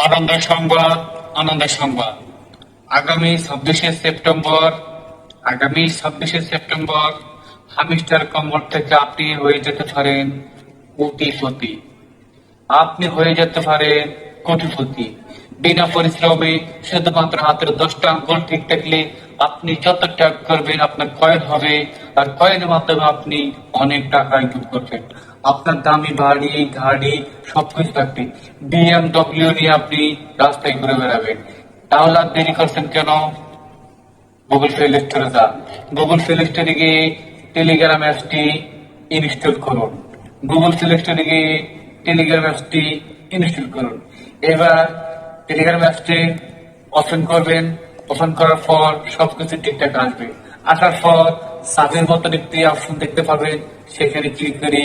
আনন্দের সংবাদ, আনন্দের সংবাদ। আগামী 26শে সেপ্টেম্বর হামিস্টার কম্বল থেকে আপনি হয়ে যেতে পারেন কোটিপতি। আপনি হয়ে যেতে পারেন কোটিপতি। বিনা পরিশ্রমে শুধুমাত্র হাতের 10টা আঙ্গুল ঠিক থাকলে আপনি যত ট্যাপ করবেন আপনার কয়েন হবে, আর কয়েনের মাধ্যমে আপনি অনেক টাকা ইনকাম করবেন। আপনার দামি বাড়ি গাড়ি সবকিছু থাকবে, BMW নিয়ে আপনি রাস্তায় ঘুরে বেড়াবেন। তাহলে আর দেরি করছেন কেন? গুগল প্লে স্টোরে যান। গুগল প্লে স্টোরে গিয়ে টেলিগ্রাম অ্যাপসটি ইনস্টল করুন। গুগল প্লে স্টোরে গিয়ে টেলিগ্রাম অ্যাপসটি ইনস্টল করুন। এবার টেলিগ্রাম অ্যাপসটি ওপেন করবেন। ওপেন করার পর সবকিছু ঠিকঠাক আসবে। আসার পর সাবের মতন একটি অপশন দেখতে পাবেন, সেখানে ক্লিক করে